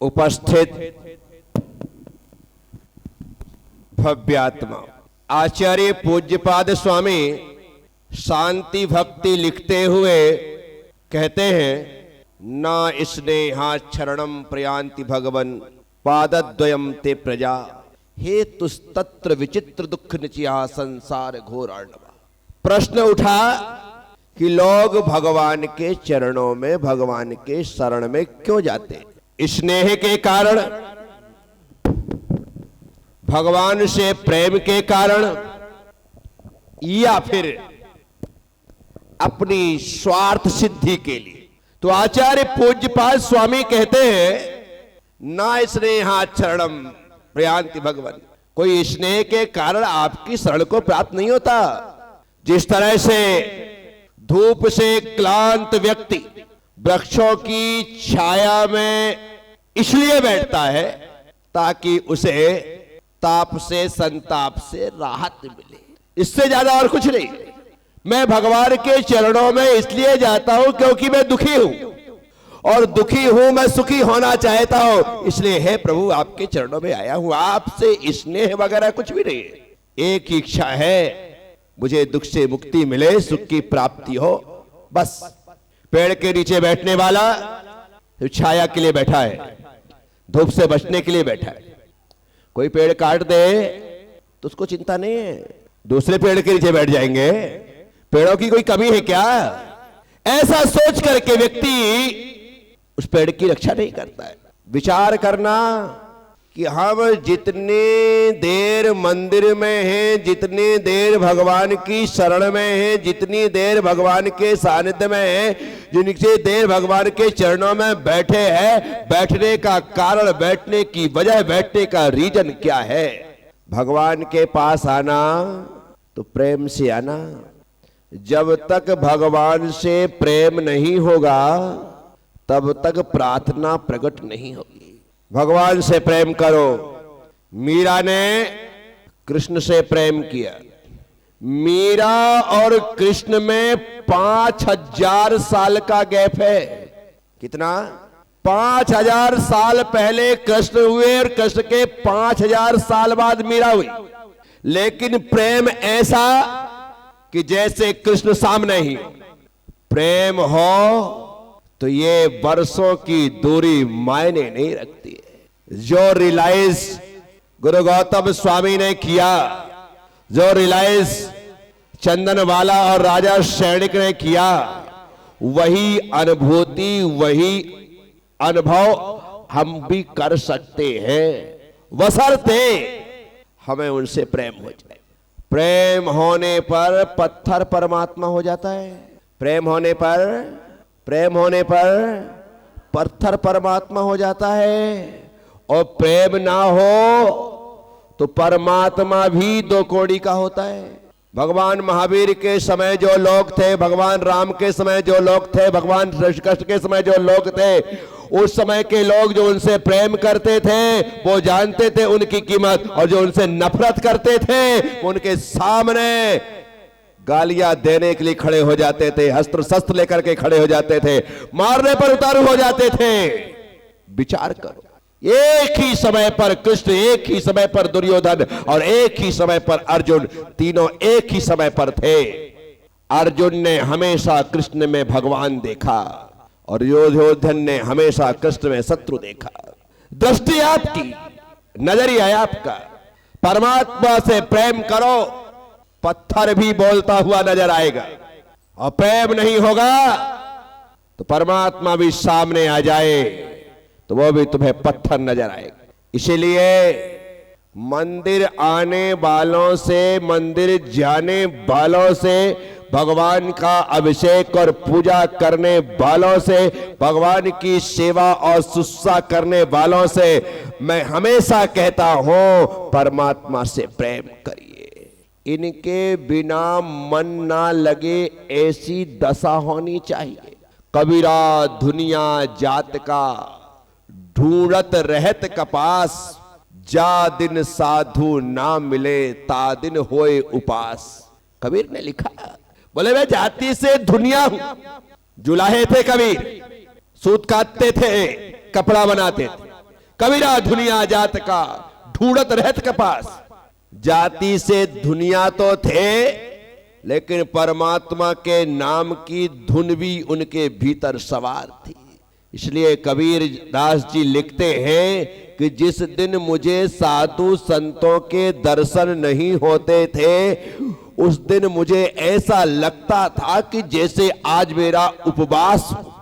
उपस्थित भव्यात्मा आचार्य पूज्यपाद स्वामी शांति भक्ति लिखते हुए कहते हैं, ना स्नेहाचरणम प्रयान्ति भगवन पादद्वयम ते प्रजा हे तुस्तत्र विचित्र दुख निचिया संसार घोर अर्णवा। प्रश्न उठा कि लोग भगवान के चरणों में, भगवान के शरण में क्यों जाते? स्नेह के कारण, भगवान से प्रेम के कारण, या फिर अपनी स्वार्थ सिद्धि के लिए? तो आचार्य पूज्यपाद स्वामी कहते हैं, ना स्नेहाचरणम प्रयान्ति भगवन। कोई स्नेह के कारण आपकी शरण को प्राप्त नहीं होता। जिस तरह से धूप से क्लांत व्यक्ति वृक्षों की छाया में इसलिए बैठता है ताकि उसे ताप से, संताप से राहत मिले, इससे ज्यादा और कुछ नहीं। मैं भगवान के चरणों में इसलिए जाता हूं क्योंकि मैं दुखी हूं, और दुखी हूं, मैं सुखी होना चाहता हूं, इसलिए हे प्रभु आपके चरणों में आया हूं। आपसे स्नेह वगैरह कुछ भी नहीं है। एक ही इच्छा है, मुझे दुख से मुक्ति मिले, सुख की प्राप्ति हो, बस। पेड़ के नीचे बैठने वाला तो छाया के लिए बैठा है, धूप से बचने के लिए बैठा है। कोई पेड़ काट दे तो उसको चिंता नहीं है, दूसरे पेड़ के नीचे बैठ जाएंगे। पेड़ों की कोई कमी है क्या? ऐसा सोच करके व्यक्ति उस पेड़ की रक्षा नहीं करता है। विचार करना कि हम जितनी देर मंदिर में हैं, जितनी देर भगवान की शरण में हैं, जितनी देर भगवान के सानिध्य में हैं, जितनी देर भगवान के चरणों में बैठे हैं, बैठने का कारण, बैठने की वजह, बैठने का रीजन क्या है? भगवान के पास आना तो प्रेम से आना। जब तक भगवान से प्रेम नहीं होगा तब तक प्रार्थना प्रकट नहीं होगी। भगवान से प्रेम करो। मीरा ने कृष्ण से प्रेम किया। मीरा और कृष्ण में 5000 साल का गैप है। कितना? 5000 साल पहले कृष्ण हुए और कृष्ण के 5000 साल बाद मीरा हुई। लेकिन प्रेम ऐसा कि जैसे कृष्ण सामने ही। प्रेम हो तो ये वर्षों की दूरी मायने नहीं रखती है। जो रिलाइज गुरु गौतम स्वामी ने किया, जो रिलाइज चंदनवाला और राजा सैनिक ने किया, वही अनुभूति, वही अनुभव हम भी कर सकते हैं, बशर्ते हमें उनसे प्रेम हो जाए। प्रेम होने पर पत्थर परमात्मा हो जाता है। प्रेम होने पर पत्थर परमात्मा हो जाता है। और प्रेम ना हो तो परमात्मा भी दो कौड़ी का होता है। भगवान महावीर के समय जो लोग थे, भगवान राम के समय जो लोग थे, भगवान कृष्ण के समय जो लोग थे, उस समय के लोग जो उनसे प्रेम करते थे वो जानते थे उनकी कीमत, और जो उनसे नफरत करते थे वो उनके सामने गालियां देने के लिए खड़े हो जाते थे, अस्त्र शस्त्र लेकर के खड़े हो जाते थे, मारने पर उतारू हो जाते थे। विचार करो, एक ही समय पर कृष्ण, एक ही समय पर दुर्योधन और एक ही समय पर अर्जुन, तीनों एक ही समय पर थे। अर्जुन ने हमेशा कृष्ण में भगवान देखा और दुर्योधन ने हमेशा कृष्ण में शत्रु देखा। दृष्टि आपकी, नजरिया आपका। परमात्मा से प्रेम करो, पत्थर भी बोलता हुआ नजर आएगा। और प्रेम नहीं होगा तो परमात्मा भी सामने आ जाए तो वो भी तुम्हें पत्थर नजर आएगा। इसीलिए मंदिर आने वालों से, मंदिर जाने वालों से, भगवान का अभिषेक और पूजा करने वालों से, भगवान की सेवा और शुश्रूषा करने वालों से मैं हमेशा कहता हूं, परमात्मा से प्रेम करिए। इनके बिना मन ना लगे ऐसी दशा होनी चाहिए। कबीरा दुनिया जात का ढूंढत रहत कपास, जा दिन साधु ना मिले ता दिन होए उपास। कबीर ने लिखा, बोले मैं जाति से दुनिया हूं, जुलाहे थे कबीर, सूत काटते थे, कपड़ा बनाते थे। कबीरा दुनिया जात का ढूंढत रहत के पास। जाति से दुनिया तो थे, लेकिन परमात्मा के नाम की धुन भी उनके भीतर सवार थी। इसलिए कबीर दास जी लिखते हैं कि जिस दिन मुझे साधु संतों के दर्शन नहीं होते थे, उस दिन मुझे ऐसा लगता था कि जैसे आज मेरा उपवास हो।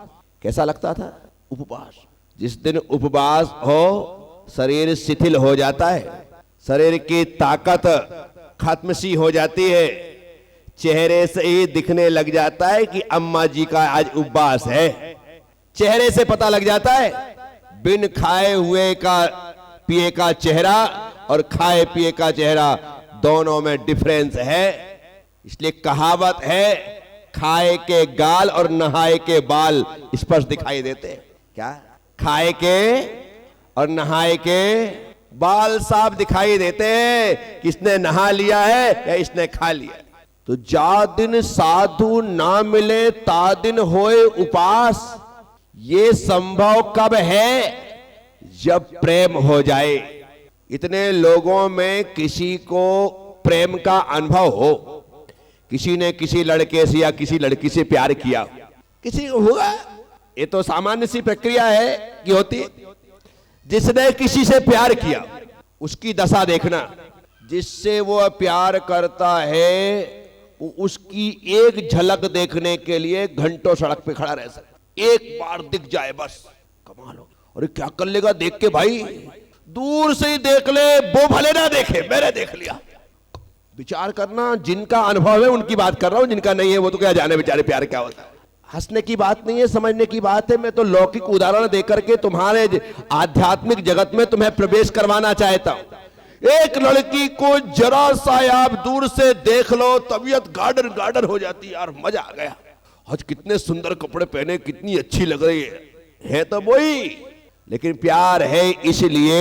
कैसा लगता था? उपवास। जिस दिन उपवास हो, शरीर शिथिल हो जाता है, शरीर की ताकत खत्म सी हो जाती है, चेहरे से ही दिखने लग जाता है कि अम्मा जी का आज उपवास है। चेहरे से पता लग जाता है। बिन खाए हुए का पिए का चेहरा और खाए पिए का चेहरा, दोनों में डिफरेंस है। इसलिए कहावत है, खाए के गाल और नहाए के बाल स्पष्ट दिखाई देते हैं। क्या? खाए के और नहाए के बाल साफ दिखाई देते हैं, किसने नहा लिया है या इसने खा लिया है। तो जा दिन साधु ना मिले ता दिन होए उपास। ये संभव कब है? जब प्रेम हो जाए। इतने लोगों में किसी को प्रेम का अनुभव हो, किसी ने किसी लड़के से या किसी लड़की से प्यार किया, किसी को हुआ, ये तो सामान्य सी प्रक्रिया है कि होती है। जिसने किसी से प्यार किया उसकी दशा देखना। जिससे वो प्यार करता है, उसकी एक झलक देखने के लिए घंटों सड़क पे खड़ा रह सकता। एक बार दिख जाए बस कमाल हो। अरे क्या कर लेगा देख के भाई? दूर से ही देख ले, वो भले ना देखे, मैंने देख लिया। विचार करना, जिनका अनुभव है उनकी बात कर रहा हूं, जिनका नहीं है वो तो क्या जाने बेचारे प्यार क्या होता है। हंसने की बात नहीं है, समझने की बात है। मैं तो लौकिक उदाहरण देकर के तुम्हारे आध्यात्मिक जगत में तुम्हें प्रवेश करवाना चाहता हूं। एक लड़की को जरा सा आप दूर से देख लो, तबीयत गार्डन गार्डन हो जाती है। यार मजा आ गया, आज कितने सुंदर कपड़े पहने, कितनी अच्छी लग रही है तो वही। लेकिन प्यार है इसलिए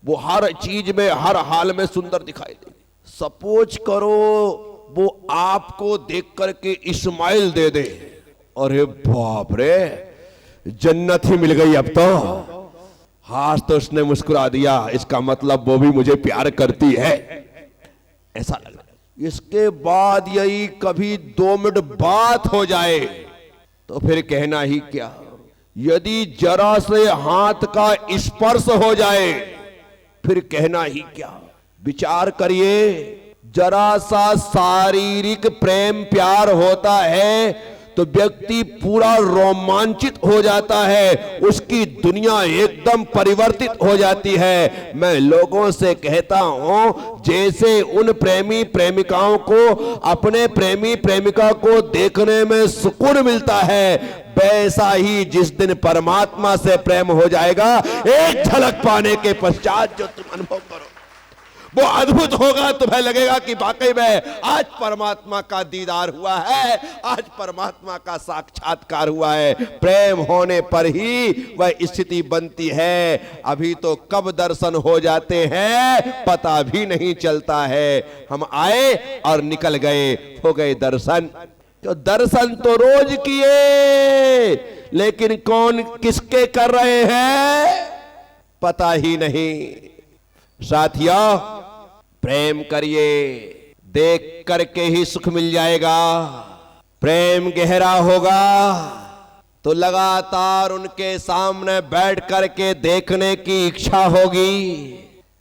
वो हर चीज में हर हाल में सुंदर दिखाई दे। सपोज करो वो आपको देख करके इस्माइल दे दे, अरे बाप रे, जन्नत ही मिल गई अब तो। आज तो उसने मुस्कुरा दिया, इसका मतलब वो भी मुझे प्यार करती है, ऐसा लग रहा है। इसके बाद यही कभी 2 मिनट बात हो जाए तो फिर कहना ही क्या। यदि जरा से हाथ का स्पर्श हो जाए फिर कहना ही क्या। विचार करिए, जरा सा शारीरिक प्रेम प्यार होता है तो व्यक्ति पूरा रोमांचित हो जाता है, उसकी दुनिया एकदम परिवर्तित हो जाती है। मैं लोगों से कहता हूं, जैसे उन प्रेमी प्रेमिकाओं को अपने प्रेमी प्रेमिका को देखने में सुकून मिलता है, वैसा ही जिस दिन परमात्मा से प्रेम हो जाएगा, एक झलक पाने के पश्चात जो तुम अनुभव करो वो अद्भुत होगा। तुम्हें लगेगा कि वाकई में आज परमात्मा का दीदार हुआ है, आज परमात्मा का साक्षात्कार हुआ है। प्रेम होने पर ही वह स्थिति बनती है। अभी तो कब दर्शन हो जाते हैं पता भी नहीं चलता है। हम आए और निकल गए, हो गए दर्शन। तो दर्शन तो रोज किए, लेकिन कौन किसके कर रहे हैं पता ही नहीं। साथियों, प्रेम करिए, देख करके ही सुख मिल जाएगा। प्रेम गहरा होगा तो लगातार उनके सामने बैठ करके देखने की इच्छा होगी।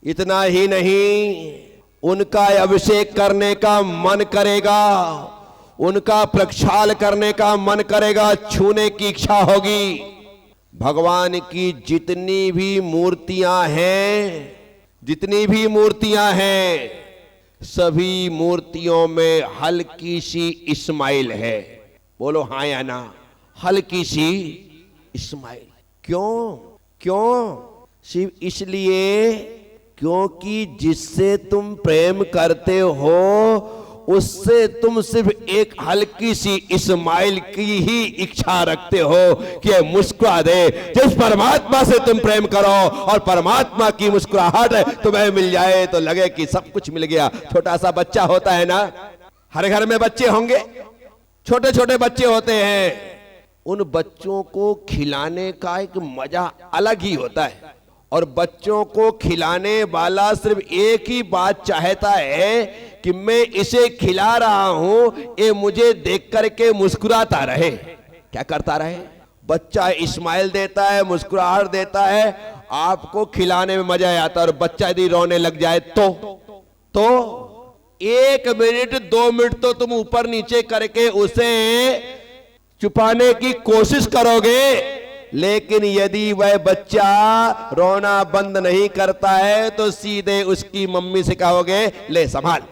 इतना ही नहीं, उनका अभिषेक करने का मन करेगा, उनका प्रक्षाल करने का मन करेगा, छूने की इच्छा होगी। भगवान की जितनी भी मूर्तियां हैं, जितनी भी मूर्तियां हैं, सभी मूर्तियों में हल्की सी इस्माइल है। बोलो हाँ या ना? हल्की सी इस्माइल। क्यों? क्यों? सिर्फ इसलिए क्योंकि जिससे तुम प्रेम करते हो उससे तुम सिर्फ एक हल्की सी इस्माइल की ही इच्छा रखते हो कि मुस्कुरा दे। जिस परमात्मा से तुम प्रेम करो और परमात्मा की मुस्कुराहट तुम्हें मिल जाए तो लगे कि सब कुछ मिल गया। छोटा सा बच्चा होता है ना, हर घर में बच्चे होंगे, छोटे छोटे बच्चे होते हैं। उन बच्चों को खिलाने का एक मजा अलग ही होता है। और बच्चों को खिलाने वाला सिर्फ एक ही बात चाहता है कि मैं इसे खिला रहा हूं, ये मुझे देख करके मुस्कुराता रहे। क्या करता रहे? बच्चा इस्माइल देता है, मुस्कुराहट देता है, आपको खिलाने में मजा आता है। और बच्चा यदि रोने लग जाए तो 1 मिनट 2 मिनट तो तुम ऊपर नीचे करके उसे छुपाने की कोशिश करोगे, लेकिन यदि वह बच्चा रोना बंद नहीं करता है तो सीधे उसकी मम्मी से कहोगे ले संभाल।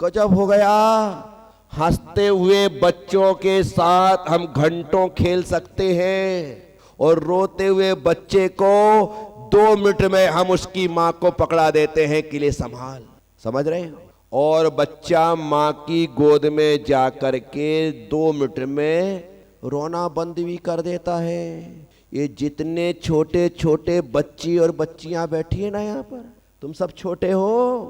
गजब हो गया। हंसते हुए बच्चों के साथ हम घंटों खेल सकते हैं और रोते हुए बच्चे को 2 मिनट में हम उसकी मां को पकड़ा देते हैं कि ले संभाल। समझ रहे हो? और बच्चा मां की गोद में जाकर के 2 मिनट में रोना बंद भी कर देता है। ये जितने छोटे छोटे बच्ची और बच्चियां बैठी है ना यहाँ पर, तुम सब छोटे हो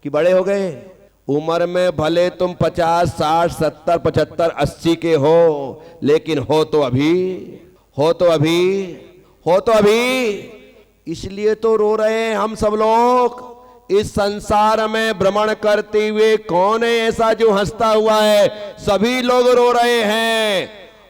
कि बड़े हो गए? उम्र में भले तुम 50, 60, 70, 75, 80 के हो, लेकिन हो तो अभी। इसलिए तो रो रहे हैं हम सब लोग। इस संसार में भ्रमण करते हुए कौन है ऐसा जो हंसता हुआ है? सभी लोग रो रहे हैं।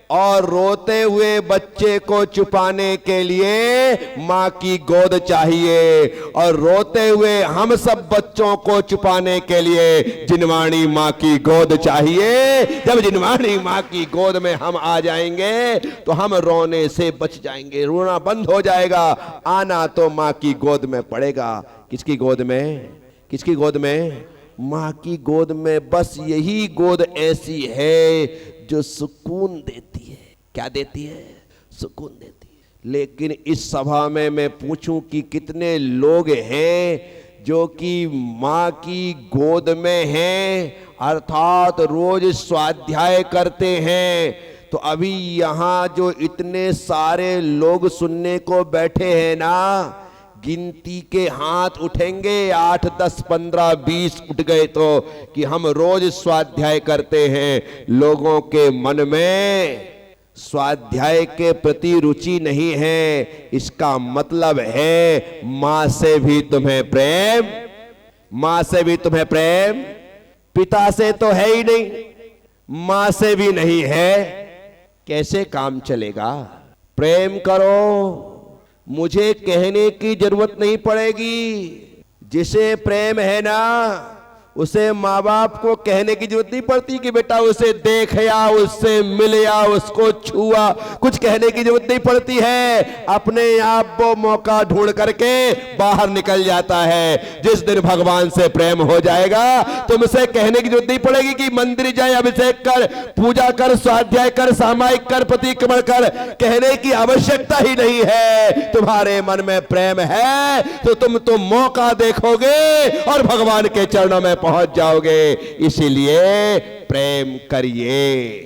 और रोते हुए बच्चे को छुपाने के लिए मां की गोद चाहिए, और रोते हुए हम सब बच्चों को छुपाने के लिए जिनवाणी मां की गोद चाहिए। जब जिनवाणी मां की गोद में हम आ जाएंगे तो हम रोने से बच जाएंगे, रोना बंद हो जाएगा। आना तो मां की गोद में पड़ेगा। किसकी गोद में? किसकी गोद में? मां की गोद में। बस यही गोद ऐसी है जो सुकून देती है। क्या देती है? सुकून देती है। लेकिन इस सभा में मैं पूछूं कि कितने लोग हैं जो कि मां की गोद में हैं, अर्थात रोज स्वाध्याय करते हैं। तो अभी यहां जो इतने सारे लोग सुनने को बैठे हैं ना, गिनती के हाथ उठेंगे। 8, 10, 15, 20 उठ गए तो कि हम रोज स्वाध्याय करते हैं। लोगों के मन में स्वाध्याय के प्रति रुचि नहीं है। इसका मतलब है मां से भी तुम्हें प्रेम, मां से भी तुम्हें प्रेम, पिता से तो है ही नहीं, मां से भी नहीं है। कैसे काम चलेगा? प्रेम करो, मुझे कहने की जरूरत नहीं पड़ेगी। जिसे प्रेम है ना, उसे माँ बाप को कहने की जरूरत नहीं पड़ती कि बेटा उसे देख या उससे मिल या उसको छुआ, कुछ कहने की जरूरत नहीं पड़ती है। अपने आप वो मौका ढूंढ करके बाहर निकल जाता है। जिस दिन भगवान से प्रेम हो जाएगा, तुमसे कहने की जरूरत नहीं पड़ेगी कि मंदिर जाए, अभिषेक कर, पूजा कर, स्वाध्याय कर, सामायिक कर, प्रतिक्रमण कर। कहने की आवश्यकता ही नहीं है। तुम्हारे मन में प्रेम है तो तुम तो मौका देखोगे और भगवान के चरणों में पहुंच जाओगे। इसीलिए प्रेम करिए।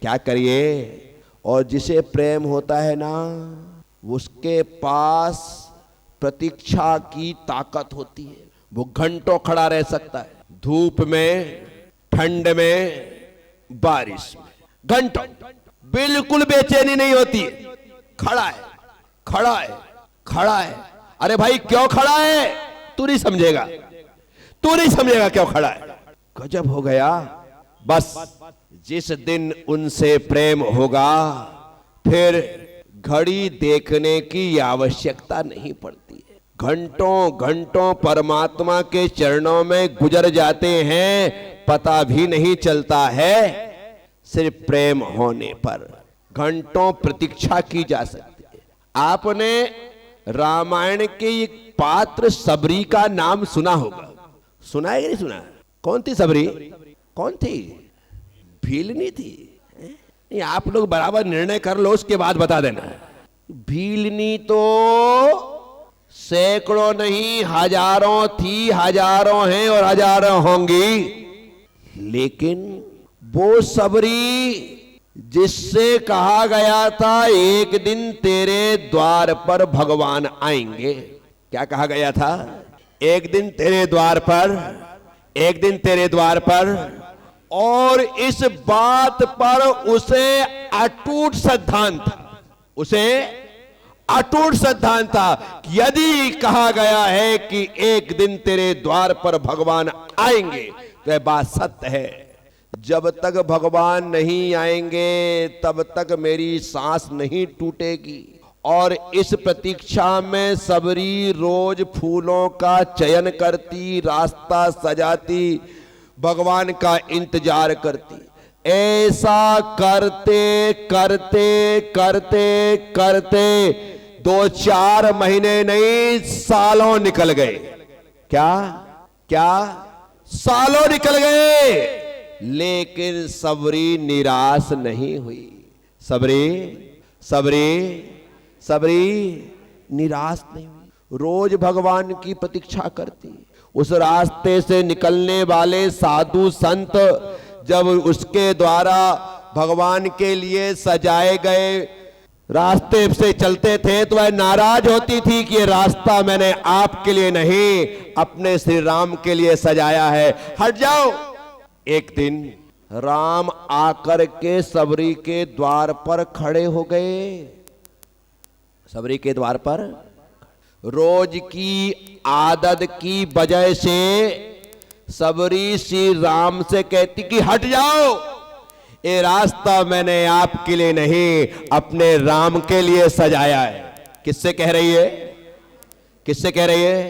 क्या करिए? और जिसे प्रेम होता है ना, उसके पास प्रतीक्षा की ताकत होती है। वो घंटों खड़ा रह सकता है, धूप में, ठंड में, बारिश में, घंटों बिल्कुल बेचैनी नहीं होती। खड़ा है, खड़ा है, खड़ा है। अरे भाई क्यों खड़ा है? तू नहीं समझेगा, तू नहीं समझेगा क्यों खड़ा है। गजब हो गया। बस जिस दिन उनसे प्रेम होगा, फिर घड़ी देखने की आवश्यकता नहीं पड़ती है। घंटों घंटों परमात्मा के चरणों में गुजर जाते हैं, पता भी नहीं चलता है। सिर्फ प्रेम होने पर घंटों प्रतीक्षा की जा सकती है। आपने रामायण के एक पात्र सबरी का नाम सुना होगा। सुना है कि नहीं सुना? कौन थी सबरी? कौन थी? भीलनी थी। नहीं, आप लोग बराबर निर्णय कर लो, उसके बाद बता देना। भीलनी तो सैकड़ों नहीं हजारों थी, हजारों हैं और हजारों होंगी। लेकिन वो सबरी जिससे कहा गया था एक दिन तेरे द्वार पर भगवान आएंगे। क्या कहा गया था? एक दिन तेरे द्वार पर, एक दिन तेरे द्वार पर और इस बात पर उसे अटूट सिद्धांत था, उसे अटूट सिद्धांत था कि यदि कहा गया है कि एक दिन तेरे द्वार पर भगवान आएंगे तो यह बात सत्य है। जब तक भगवान नहीं आएंगे तब तक मेरी सांस नहीं टूटेगी। और इस प्रतीक्षा में सबरी रोज फूलों का चयन करती, रास्ता सजाती, भगवान का इंतजार करती। ऐसा करते करते करते करते 2-4 महीने नहीं, सालों निकल गए। क्या क्या सालों निकल गए, लेकिन सबरी निराश नहीं हुई। सबरी सबरी सबरी निराश नहीं हुई, रोज भगवान की प्रतीक्षा करती। उस रास्ते से निकलने वाले साधु संत जब उसके द्वारा भगवान के लिए सजाए गए रास्ते से चलते थे तो वह नाराज होती थी कि ये रास्ता मैंने आपके लिए नहीं, अपने श्री राम के लिए सजाया है, हट जाओ। एक दिन राम आकर के सबरी के द्वार पर खड़े हो गए। सबरी के द्वार पर रोज की आदत की वजह से सबरी श्री राम से कहती कि हट जाओ, ये रास्ता मैंने आपके लिए नहीं, अपने राम के लिए सजाया है। किससे कह रही है, किससे कह रही है?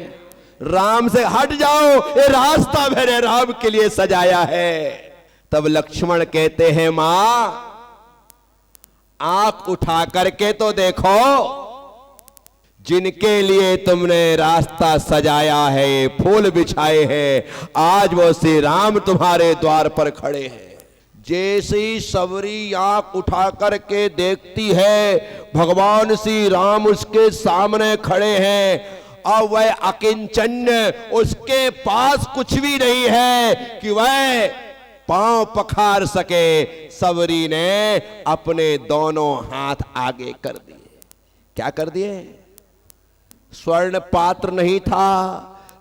राम से, हट जाओ, ये रास्ता मैंने राम के लिए सजाया है। तब लक्ष्मण कहते हैं मां, आंख उठा करके तो देखो, जिनके लिए तुमने रास्ता सजाया है, फूल बिछाए हैं, आज वो श्री राम तुम्हारे द्वार पर खड़े हैं। जैसे ही सबरी आंख उठा करके देखती है, भगवान श्री राम उसके सामने खड़े हैं। अब वह अकिंचन्य, उसके पास कुछ भी नहीं है कि वह पांव पखार सके। सबरी ने अपने दोनों हाथ आगे कर दिए। क्या कर दिए? स्वर्ण पात्र नहीं था,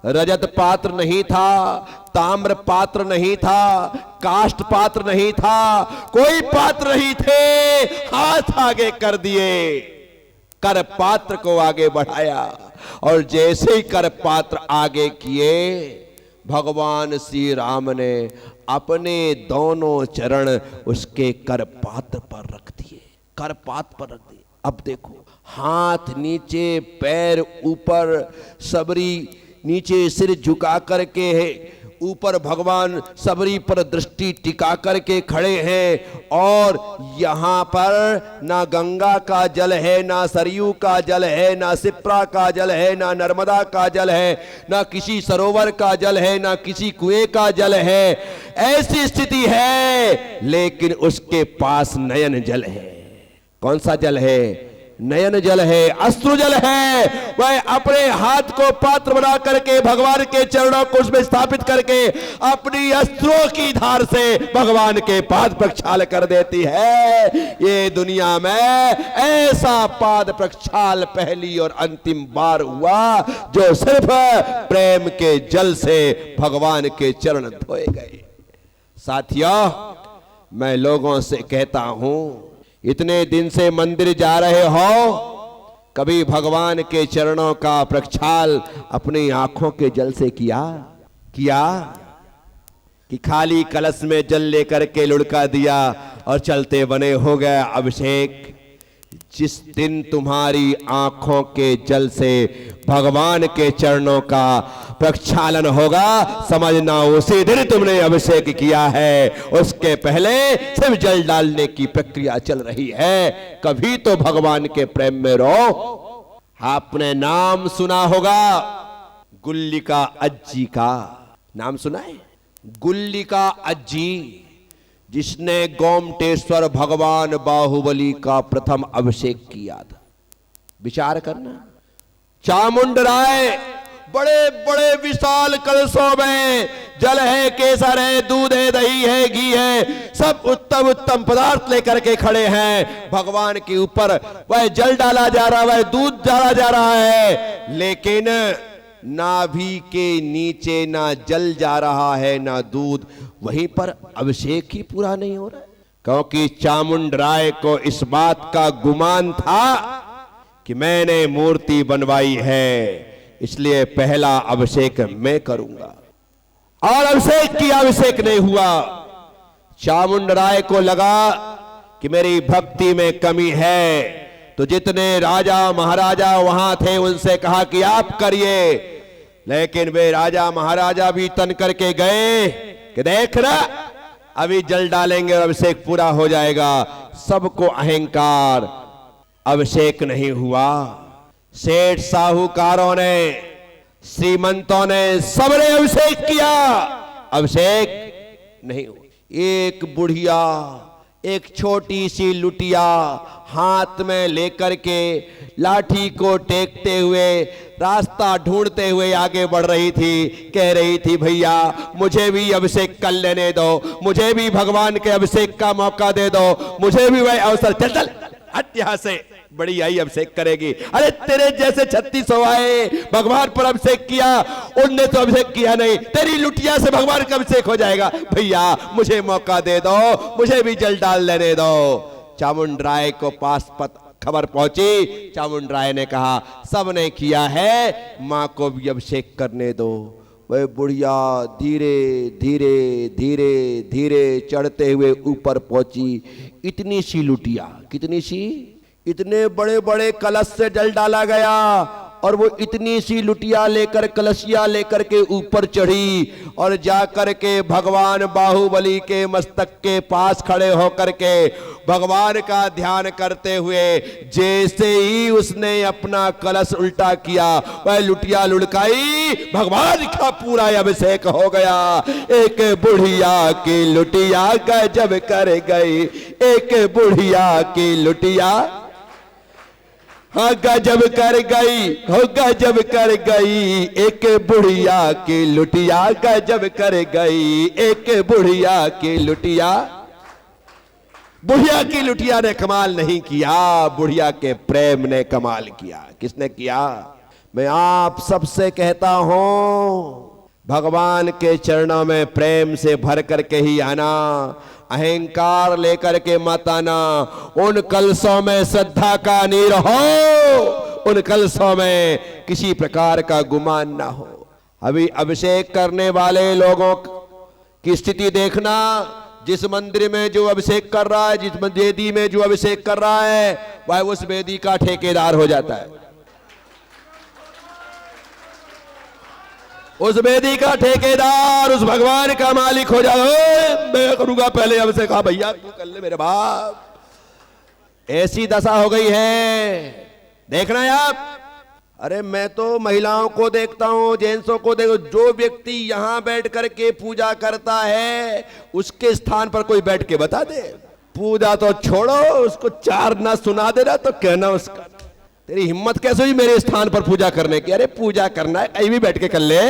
रजत पात्र नहीं था, ताम्र पात्र नहीं था, काष्ठ पात्र नहीं था, कोई पात्र नहीं थे। हाथ आगे कर दिए, कर पात्र को आगे बढ़ाया, और जैसे ही कर पात्र आगे किए, भगवान श्री राम ने अपने दोनों चरण उसके कर पात्र पर रख दिए, कर पात्र पर रख दिए। अब देखो, हाथ नीचे, पैर ऊपर, सबरी नीचे सिर झुका करके है, ऊपर भगवान सबरी पर दृष्टि टिका करके खड़े हैं। और यहां पर ना गंगा का जल है, ना सरयू का जल है, ना सिप्रा का जल है, ना नर्मदा का जल है, ना किसी सरोवर का जल है, ना किसी कुएं का जल है। ऐसी स्थिति है, लेकिन उसके पास नयन जल है। कौन सा जल है? नयन जल है, अश्रु जल है। वह अपने हाथ को पात्र बना करके भगवान के चरणों को उसमें स्थापित करके अपनी अश्रुओं की धार से भगवान के पाद प्रक्षाल कर देती है। ये दुनिया में ऐसा पाद प्रक्षाल पहली और अंतिम बार हुआ जो सिर्फ प्रेम के जल से भगवान के चरण धोए गए। साथियों, मैं लोगों से कहता हूं, इतने दिन से मंदिर जा रहे हो, कभी भगवान के चरणों का प्रक्षाल अपनी आंखों के जल से किया कि खाली कलश में जल लेकर के लुढ़का दिया और चलते बने हो गया अभिषेक? जिस दिन तुम्हारी आंखों के जल से भगवान के चरणों का प्रक्षालन होगा, समझना उसी दिन तुमने अभिषेक किया है। उसके पहले सिर्फ जल डालने की प्रक्रिया चल रही है। कभी तो भगवान के प्रेम में रहो। आपने नाम सुना होगा गुल्लिका अज्जी का, नाम सुना है? गुल्लिका अज्जी, जिसने गोमटेश्वर भगवान बाहुबली का प्रथम अभिषेक किया था। विचार करना, चामुंड राय बड़े बड़े विशाल कलशों में जल है, केसर है, दूध है, दही है, घी है, सब उत्तम उत्तम पदार्थ लेकर के खड़े हैं। भगवान के ऊपर वह जल डाला जा रहा है, वह दूध डाला जा रहा है, लेकिन नाभि के नीचे ना जल जा रहा है ना दूध, वहीं पर अभिषेक ही पूरा नहीं हो रहा है, क्योंकि चामुंड राय को इस बात का गुमान था कि मैंने मूर्ति बनवाई है, इसलिए पहला अभिषेक मैं करूंगा। और अभिषेक किया, अभिषेक नहीं हुआ। चामुंड राय को लगा कि मेरी भक्ति में कमी है, तो जितने राजा महाराजा वहां थे उनसे कहा कि आप करिए, लेकिन वे राजा महाराजा भी तन करके गए कि देख ना अभी जल डालेंगे और अभिषेक पूरा हो जाएगा। सबको अहंकार, अभिषेक नहीं हुआ। सेठ साहूकारों ने, श्रीमंतों ने, सबने अभिषेक किया, अभिषेक नहीं हुआ। एक बुढ़िया, एक छोटी सी लुटिया हाथ में लेकर के लाठी को टेकते हुए रास्ता ढूंढते हुए आगे बढ़ रही थी, कह रही थी भैया मुझे भी अभिषेक कर लेने दो, मुझे भी भगवान के अभिषेक का मौका दे दो, मुझे भी वह अवसर। चल चल हट यहां से, बड़ी आई अभिषेक करेगी। अरे तेरे जैसे 3600 आए भगवान पर अभिषेक किया, उनने तो अभिषेक किया नहीं, तेरी लुटिया से भगवान का अभिषेक हो जाएगा। भैया मुझे मौका दे दो, मुझे भी जल डाल लेने दो। चामुंड राय को पास खबर पहुंची। चामुंड राय ने कहा सबने किया है, मां को भी अभिषेक करने दो। वह बुढ़िया धीरे धीरे धीरे धीरे चढ़ते हुए ऊपर पहुंची। इतनी सी लुटिया, कितनी सी, इतने बड़े बड़े कलश से जल डाला गया और वो इतनी सी लुटिया लेकर, कलशिया लेकर के ऊपर चढ़ी और जाकर के भगवान बाहुबली के मस्तक के पास खड़े होकर के भगवान का ध्यान करते हुए जैसे ही उसने अपना कलश उल्टा किया, वह लुटिया लुढ़काई, भगवान का पूरा अभिषेक हो गया। एक बुढ़िया की लुटिया गजब कर गई, एक बुढ़िया की लुटिया हाँ गजब कर गई, हो गजब कर गई, एक बुढ़िया की लुटिया गजब कर गई, एक बुढ़िया की लुटिया। बुढ़िया की लुटिया ने कमाल नहीं किया, बुढ़िया के प्रेम ने कमाल किया। किसने किया? मैं आप सबसे कहता हूं भगवान के चरणों में प्रेम से भर करके ही आना, अहंकार लेकर के मत आना। उन कलशों में श्रद्धा का नीर हो, उन कलशों में किसी प्रकार का गुमान ना हो। अभी अभिषेक करने वाले लोगों की स्थिति देखना, जिस मंदिर में जो अभिषेक कर रहा है, जिस वेदी में जो अभिषेक कर रहा है, वह उस वेदी का ठेकेदार हो जाता है, उस वेदी का ठेकेदार, उस भगवान का मालिक हो जाए। मैं करूंगा पहले अभिषेक, कहा भैया तू कर ले मेरे बाप। ऐसी दशा हो गई है, देखना है आप। अरे मैं तो महिलाओं को देखता हूं, जेंट्सों को देखो, जो व्यक्ति यहां बैठ करके पूजा करता है उसके स्थान पर कोई बैठ के बता दे। पूजा तो छोड़ो, उसको चार ना सुना देना तो कहना उसका तेरी हिम्मत कैसे हुई मेरे स्थान पर पूजा करने की। अरे पूजा करना है कहीं भी बैठ के कर ले।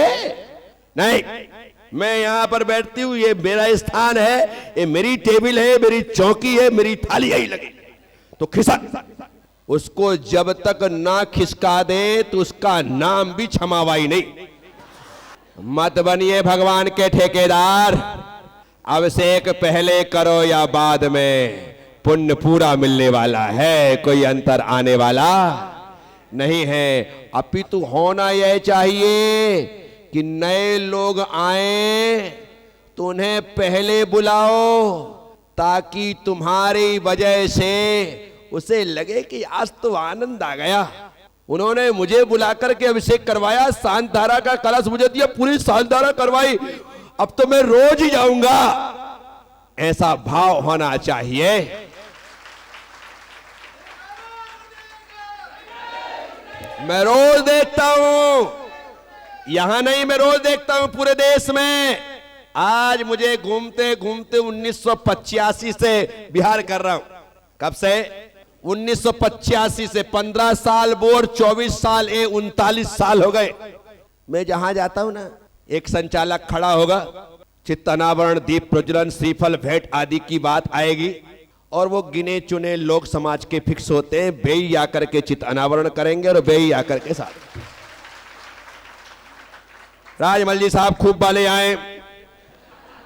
नहीं, मैं यहां पर बैठती हूं, ये मेरा स्थान है, ये मेरी टेबल है, मेरी चौकी है, मेरी थाली यही लगी, तो खिसक। उसको जब तक ना खिसका दे तो उसका नाम भी क्षमावाई नहीं। मत बनिए भगवान के ठेकेदार। अभिषेक पहले करो या बाद में, पुण्य पूरा मिलने वाला है, कोई अंतर आने वाला नहीं है। अपितु होना यह चाहिए कि नए लोग आए तो उन्हें पहले बुलाओ, ताकि तुम्हारी वजह से उसे लगे कि आज तो आनंद आ गया, उन्होंने मुझे बुलाकर के अभिषेक करवाया, शांतधारा का कलश मुझे दिया, पूरी शांतधारा करवाई, अब तो मैं रोज ही जाऊंगा। ऐसा भाव होना चाहिए। मैं रोज देखता हूं, यहां नहीं, मैं रोज देखता हूं पूरे देश में। आज मुझे घूमते घूमते 1985 से बिहार कर रहा हूं। कब से? 1985 से 15 साल बोर, 24 साल 39 साल हो गए। मैं जहां जाता हूं ना, एक संचालक खड़ा होगा, चित्त अनावरण, दीप प्रज्वलन, श्रीफल भेंट आदि की बात आएगी और वो गिने चुने लोग समाज के फिक्स होते हैं, वे ही आकर के चित्त अनावरण करेंगे और वे ही आकर के साथ। राजमल जी साहब खूब वाले आए,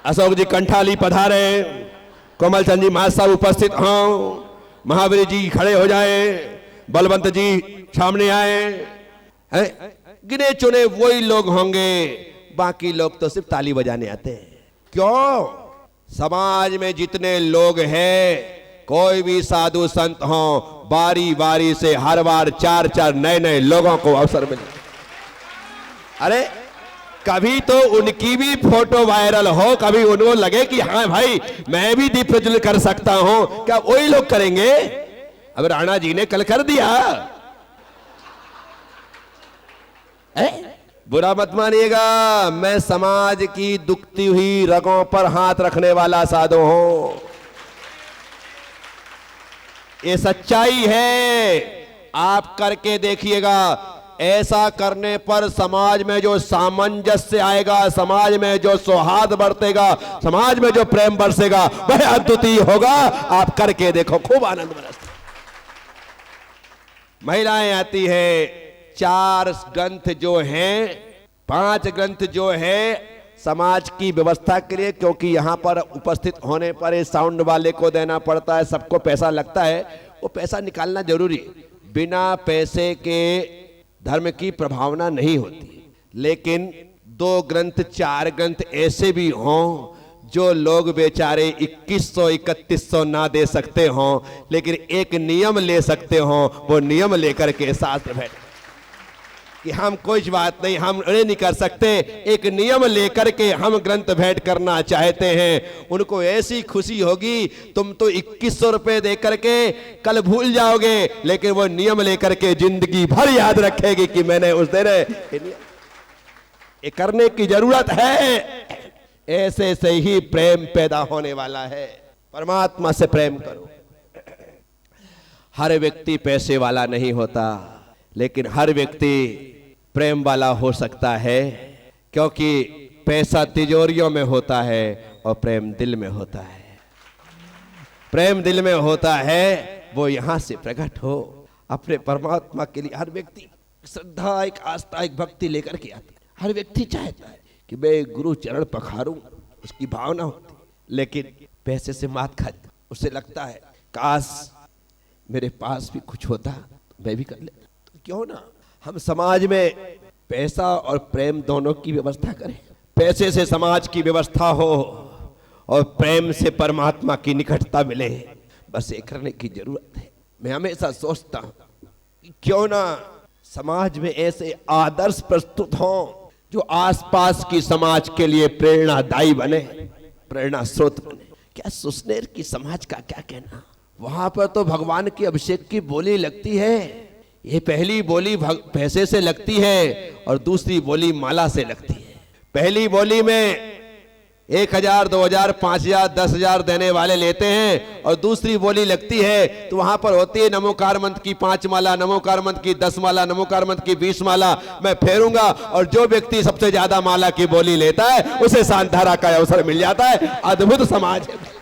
अशोक जी कंठाली पधारे, कोमल चंद जी महासाब उपस्थित हों, महावीर जी खड़े हो जाए, बलवंत जी सामने आए। गिने चुने वही लोग होंगे, बाकी लोग तो सिर्फ ताली बजाने आते हैं। क्यों? समाज में जितने लोग हैं, कोई भी साधु संत हो, बारी बारी से हर बार 4-4 नए लोगों को अवसर मिले। अरे कभी तो उनकी भी फोटो वायरल हो, कभी उनको लगे कि हाँ भाई मैं भी दीप प्रज्वलित कर सकता हूं। क्या वही लोग करेंगे? अब राणा जी ने कल कर दिया। बुरा मत मानिएगा, मैं समाज की दुखती हुई रगों पर हाथ रखने वाला साधु हूं। ये सच्चाई है, आप करके देखिएगा। ऐसा करने पर समाज में जो सामंजस्य आएगा, समाज में जो सौहार्द बरतेगा, समाज में जो प्रेम बरसेगा, वह अद्वितीय होगा। आप करके देखो, खूब आनंद बरसता। महिलाएं आती है, 4 ग्रंथ जो हैं, 5 ग्रंथ जो है समाज की व्यवस्था के लिए, क्योंकि यहां पर उपस्थित होने पर इस साउंड वाले को देना पड़ता है, सबको पैसा लगता है, वो पैसा निकालना जरूरी। बिना पैसे के धर्म की प्रभावना नहीं होती। लेकिन 2 ग्रंथ 4 ग्रंथ ऐसे भी हों जो लोग बेचारे 2100-3100 ना दे सकते हों, लेकिन एक नियम ले सकते हों, वो नियम लेकर के शास्त्र बैठे कि हम कोई बात नहीं, हम उन्हें नहीं कर सकते, एक नियम लेकर के हम ग्रंथ भेंट करना चाहते हैं। उनको ऐसी खुशी होगी, तुम तो 2100 रुपए दे करके कल भूल जाओगे, लेकिन वो नियम लेकर के जिंदगी भर याद रखेगी कि मैंने उस दिन ये करने की जरूरत है। ऐसे से ही प्रेम पैदा होने वाला है। परमात्मा से प्रेम करो। हर व्यक्ति पैसे वाला नहीं होता, लेकिन हर व्यक्ति प्रेम वाला हो सकता है, क्योंकि पैसा तिजोरियों में होता है और प्रेम दिल में होता है। प्रेम दिल में होता है, वो यहां से प्रकट हो। अपने परमात्मा के लिए हर व्यक्ति श्रद्धा, एक आस्था, एक भक्ति लेकर के आता है। हर व्यक्ति चाहता है कि मैं गुरु चरण पखारूं, उसकी भावना होती, लेकिन पैसे से मात खाता। उसे लगता है काश मेरे पास भी कुछ होता तो मैं भी कर लेता। तो क्यों ना हम समाज में पैसा और प्रेम दोनों की व्यवस्था करें। पैसे से समाज की व्यवस्था हो और प्रेम से परमात्मा की निकटता मिले, बस ये करने की जरूरत है। मैं हमेशा सोचता हूं कि क्यों ना समाज में ऐसे आदर्श प्रस्तुत हों जो आसपास की समाज के लिए प्रेरणादायी बने, प्रेरणा स्रोत बने। क्या सुसनेर की समाज का क्या कहना? वहां पर तो भगवान की अभिषेक की बोली लगती है। ये पहली बोली पैसे से लगती है और दूसरी बोली माला से लगती है। पहली बोली में 1000, 2000, 5000, 10,000 देने वाले लेते हैं, और दूसरी बोली लगती है तो वहां पर होती है नमोकार मंत्र की 5 माला, नमोकार मंत्र की 10 माला, नमोकार मंत्र की 20 माला मैं फेरूंगा, और जो व्यक्ति सबसे ज्यादा माला की बोली लेता है उसे शांतधारा का अवसर मिल जाता है। अद्भुत समाज है।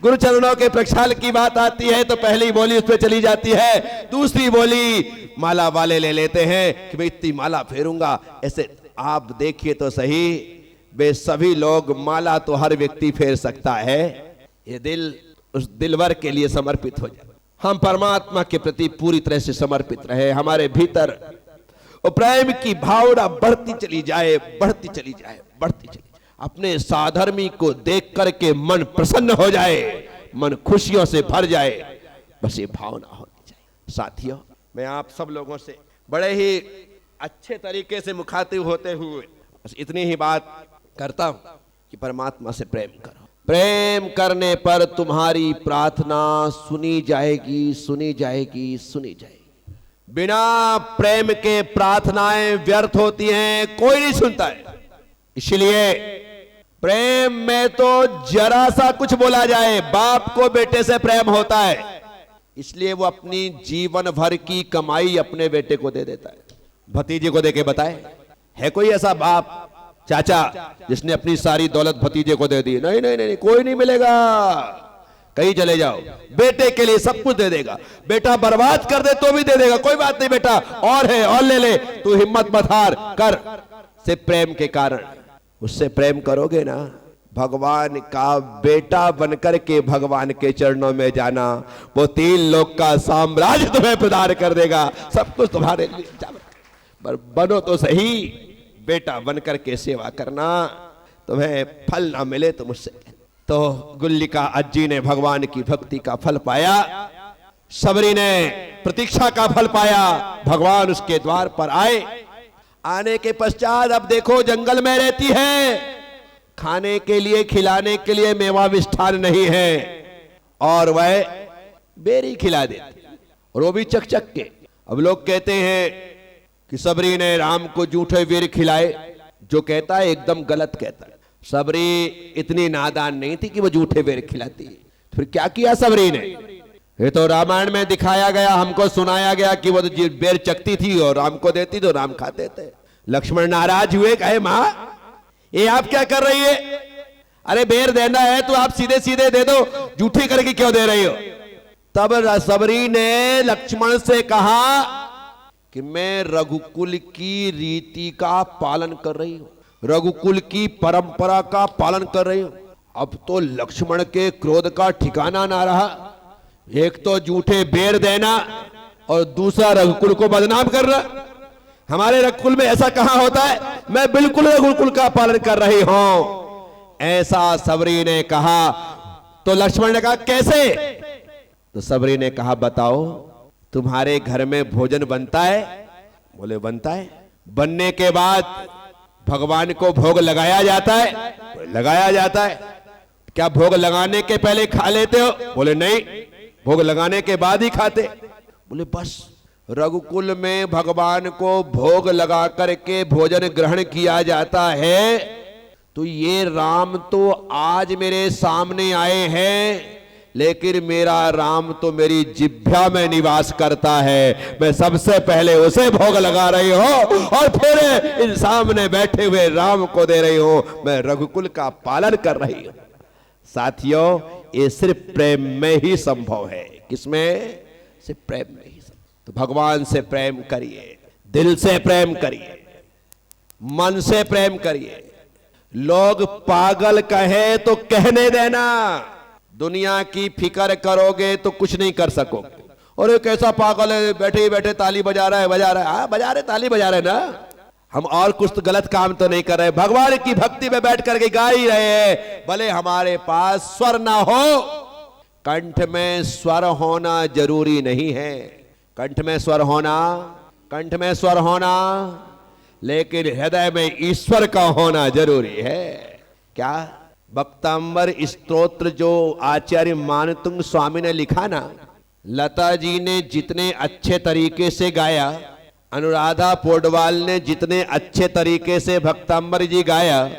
गुरु चरणों के प्रक्षाल की बात आती है तो पहली बोली उस पर चली जाती है, दूसरी बोली माला वाले ले लेते हैं कि मैं इतनी माला फेरूंगा। ऐसे आप देखिए तो सही, वे सभी लोग माला तो हर व्यक्ति फेर सकता है, ये दिल उस दिलवर के लिए समर्पित हो जाए। हम परमात्मा के प्रति पूरी तरह से समर्पित रहे, हमारे भीतर वो प्रेम की भावना बढ़ती चली जाए, बढ़ती चली जाए, बढ़ती चली जाए। अपने साधर्मी को देख करके मन प्रसन्न हो जाए, मन खुशियों से भर जाए, बस ये भावना होनी चाहिए। साथियों, मैं आप सब लोगों से बड़े ही अच्छे तरीके से मुखातिब होते हुए बस इतनी ही बात करता हूं कि परमात्मा से प्रेम करो। प्रेम करने पर तुम्हारी प्रार्थना सुनी जाएगी, सुनी जाएगी, सुनी जाएगी। बिना प्रेम के प्रार्थनाएं व्यर्थ होती हैं, कोई नहीं सुनता है। इसलिए प्रेम में तो जरा सा कुछ बोला जाए, बाप को बेटे से प्रेम होता है, इसलिए वो अपनी जीवन भर की कमाई अपने बेटे को दे देता है। भतीजे को देके बताए, है कोई ऐसा बाप, चाचा, जिसने अपनी सारी दौलत भतीजे को दे दी? नहीं नहीं नहीं, कोई नहीं मिलेगा। कहीं चले जाओ, बेटे के लिए सब कुछ दे देगा। बेटा बर्बाद कर दे तो भी दे देगा, कोई बात नहीं बेटा, और है और ले ले, तू हिम्मत मत हार कर। से प्रेम के कारण उससे प्रेम करोगे ना, भगवान का बेटा बनकर के भगवान के चरणों में जाना, वो 3 लोक का साम्राज्य तुम्हें प्रदान कर देगा, सब कुछ तुम्हारे लिए। पर बनो तो सही, बेटा बनकर के सेवा करना, तुम्हें फल ना मिले तो मुझसे। तो गुल्लिका अज्जी ने भगवान की भक्ति का फल पाया, सबरी ने प्रतीक्षा का फल पाया, भगवान उसके द्वार पर आए। आने के पश्चात अब देखो जंगल में रहती है, खाने के लिए खिलाने के लिए मेवा मिष्ठान नहीं है, और वह बेरी खिला देती, और वो भी चक चक के। अब लोग कहते हैं कि सबरी ने राम को जूठे बेर खिलाए, जो कहता है एकदम गलत कहता है। सबरी इतनी नादान नहीं थी कि वो जूठे बेर खिलाती। फिर क्या किया सबरी ने? ये तो रामायण में दिखाया गया, हमको सुनाया गया कि वो तो बेर चकती थी और राम को देती तो राम खाते थे। लक्ष्मण नाराज हुए, कहे मां ये आप क्या कर रही है? अरे बेर देना है तो आप सीधे सीधे दे दो, जूठी करके क्यों दे रही हो? तब सबरी ने लक्ष्मण से कहा कि मैं रघुकुल की रीति का पालन कर रही हूं, रघुकुल की परंपरा का पालन कर रही हूं। अब तो लक्ष्मण के क्रोध का ठिकाना ना रहा, एक तो जूठे बेर देना और दूसरा रघुकुल को बदनाम करना। हमारे रघुकुल में ऐसा कहां होता है? मैं बिल्कुल रघुकुल का पालन कर रही हूं, ऐसा सबरी ने कहा। तो लक्ष्मण ने कहा कैसे? तो सबरी ने कहा बताओ, तुम्हारे घर में भोजन बनता है? बोले बनता है। बनने के बाद भगवान को भोग लगाया जाता है? लगाया जाता है। क्या भोग लगाने के पहले खा लेते हो? बोले नहीं, भोग लगाने के बाद ही खाते। बोले बस रघुकुल में भगवान को भोग लगा करके भोजन ग्रहण किया जाता है, तो ये राम तो आज मेरे सामने आए हैं, लेकिन मेरा राम तो मेरी जिह्वा में निवास करता है। मैं सबसे पहले उसे भोग लगा रही हूं और फिर इन सामने बैठे हुए राम को दे रही हूं। मैं रघुकुल का पालन कर रही हूं। साथियों, ये सिर्फ प्रेम में ही संभव है। किसमें? सिर्फ प्रेम में ही। तो भगवान से प्रेम करिए, दिल से प्रेम करिए, मन से प्रेम करिए। लोग पागल कहे तो कहने देना, दुनिया की फिक्र करोगे तो कुछ नहीं कर सकोगे। और ये कैसा पागल है, बैठे ही बैठे ताली बजा रहा है, बजा रहा है। हाँ बजा रहे, ताली बजा रहे ना, हम और कुछ तो गलत काम तो नहीं कर रहे। भगवान की भक्ति में बैठ करके गा ही रहे हैं। भले हमारे पास स्वर ना हो, कंठ में स्वर होना जरूरी नहीं है। कंठ में स्वर होना, कंठ में स्वर होना, लेकिन हृदय में ईश्वर का होना जरूरी है। क्या? भक्तांबर स्तोत्र जो आचार्य मानतुंग स्वामी ने लिखा ना, लता जी ने जितने अच्छे तरीके से गाया, अनुराधा पोडवाल ने जितने अच्छे तरीके से भक्तांबर जी गाया,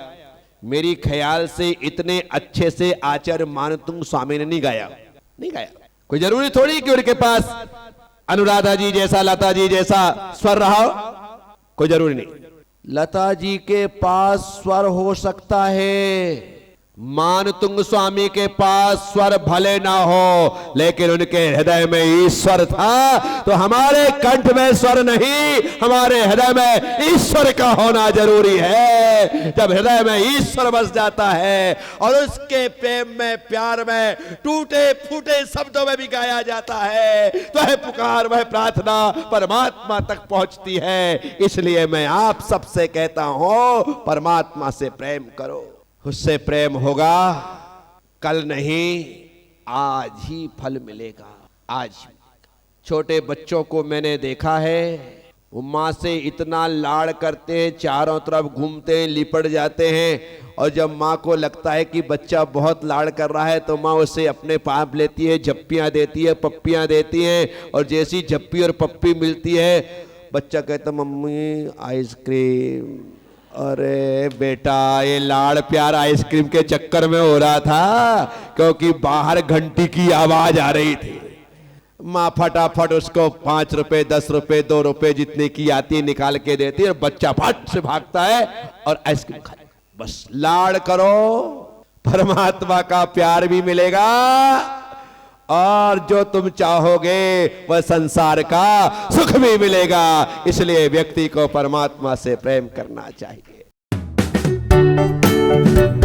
मेरी ख्याल से इतने अच्छे से आचार्य मानतुंग स्वामी ने नहीं गाया। नहीं गाया। कोई जरूरी थोड़ी कि उनके पास अनुराधा जी जैसा, लता जी जैसा स्वर रहा हो, कोई जरूरी नहीं। लता जी के पास स्वर हो सकता है, मानतुंग स्वामी के पास स्वर भले ना हो, लेकिन उनके हृदय में ईश्वर था। तो हमारे कंठ में स्वर नहीं, हमारे हृदय में ईश्वर का होना जरूरी है। जब हृदय में ईश्वर बस जाता है और उसके प्रेम में, प्यार में टूटे फूटे शब्दों में भी गाया जाता है, तो वह पुकार, वह प्रार्थना परमात्मा तक पहुंचती है। इसलिए मैं आप सबसे कहता हूं, परमात्मा से प्रेम करो, उससे प्रेम होगा, कल नहीं आज ही फल मिलेगा। आज छोटे बच्चों को मैंने देखा है, वो माँ से इतना लाड़ करते हैं, चारों तरफ घूमते हैं, लिपट जाते हैं, और जब माँ को लगता है कि बच्चा बहुत लाड़ कर रहा है तो माँ उसे अपने पाप लेती है, झप्पियाँ देती है, पप्पियाँ देती हैं, और जैसी झप्पी और पप्पी मिलती है, बच्चा कहता मम्मी आइसक्रीम। अरे बेटा, ये लाड़ प्यार आइसक्रीम के चक्कर में हो रहा था, क्योंकि बाहर घंटी की आवाज आ रही थी। माँ फटाफट उसको 5 रुपए, 10 रुपए, 2 रुपए जितने की आती है निकाल के देती है, और बच्चा फट से भागता है और आइसक्रीम खाए। बस लाड़ करो, परमात्मा का प्यार भी मिलेगा, और जो तुम चाहोगे वह संसार का सुख भी मिलेगा। इसलिए व्यक्ति को परमात्मा से प्रेम करना चाहिए। है।